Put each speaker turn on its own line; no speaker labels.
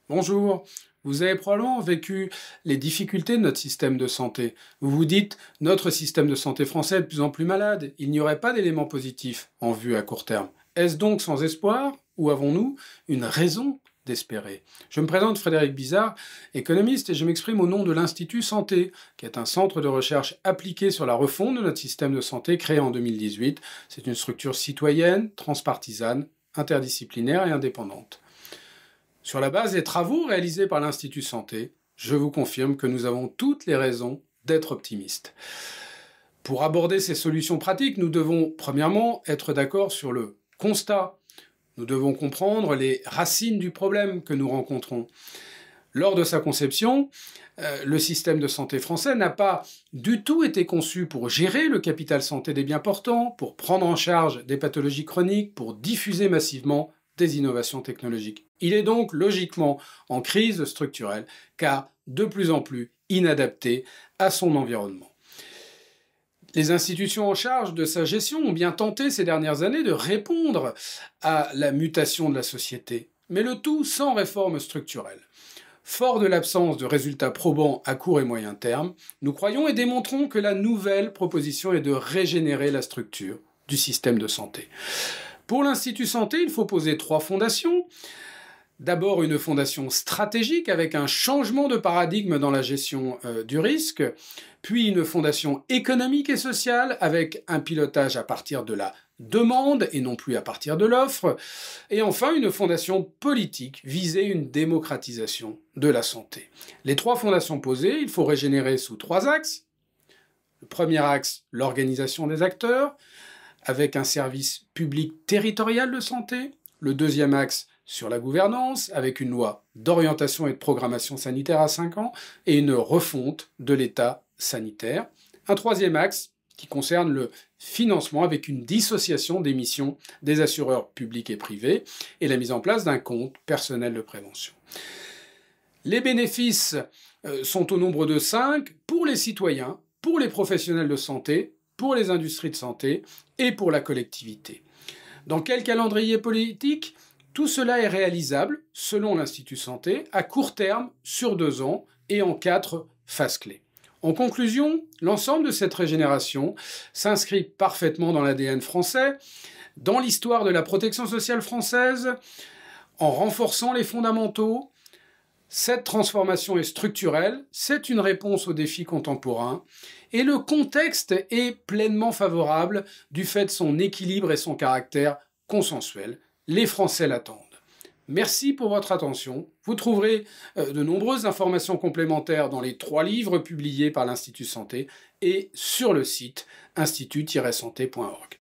Bonjour, vous avez probablement vécu les difficultés de notre système de santé. Vous vous dites, notre système de santé français est de plus en plus malade, il n'y aurait pas d'éléments positifs en vue à court terme. Est-ce donc sans espoir ou avons-nous une raison d'espérer? Je me présente Frédéric Bizard, économiste, et je m'exprime au nom de l'Institut Santé, qui est un centre de recherche appliqué sur la refonte de notre système de santé créé en 2018. C'est une structure citoyenne, transpartisane, interdisciplinaire et indépendante. Sur la base des travaux réalisés par l'Institut Santé, je vous confirme que nous avons toutes les raisons d'être optimistes. Pour aborder ces solutions pratiques, nous devons premièrement être d'accord sur le constat. Nous devons comprendre les racines du problème que nous rencontrons. Lors de sa conception, le système de santé français n'a pas du tout été conçu pour gérer le capital santé des bien portants, pour prendre en charge des pathologies chroniques, pour diffuser massivement des innovations technologiques. Il est donc logiquement en crise structurelle, car de plus en plus inadapté à son environnement. Les institutions en charge de sa gestion ont bien tenté ces dernières années de répondre à la mutation de la société, mais le tout sans réforme structurelle. Fort de l'absence de résultats probants à court et moyen terme, nous croyons et démontrons que la nouvelle proposition est de régénérer la structure du système de santé. Pour l'Institut Santé, il faut poser 3 fondations. D'abord, une fondation stratégique avec un changement de paradigme dans la gestion du risque, puis une fondation économique et sociale avec un pilotage à partir de la demande et non plus à partir de l'offre, et enfin une fondation politique visée une démocratisation de la santé. Les 3 fondations posées, il faut régénérer sous 3 axes. Le premier axe, l'organisation des acteurs, avec un service public territorial de santé. Le deuxième axe, sur la gouvernance, avec une loi d'orientation et de programmation sanitaire à 5 ans, et une refonte de l'État sanitaire. Un troisième axe, qui concerne le financement, avec une dissociation des missions des assureurs publics et privés, et la mise en place d'un compte personnel de prévention. Les bénéfices sont au nombre de 5 pour les citoyens, pour les professionnels de santé, pour les industries de santé et pour la collectivité. Dans quel calendrier politique? Tout cela est réalisable, selon l'Institut Santé, à court terme, sur 2 ans, et en 4 phases clés. En conclusion, l'ensemble de cette régénération s'inscrit parfaitement dans l'ADN français, dans l'histoire de la protection sociale française, en renforçant les fondamentaux. Cette transformation est structurelle, c'est une réponse aux défis contemporains, et le contexte est pleinement favorable du fait de son équilibre et son caractère consensuel. Les Français l'attendent. Merci pour votre attention. Vous trouverez de nombreuses informations complémentaires dans les 3 livres publiés par l'Institut Santé et sur le site institut-santé.org.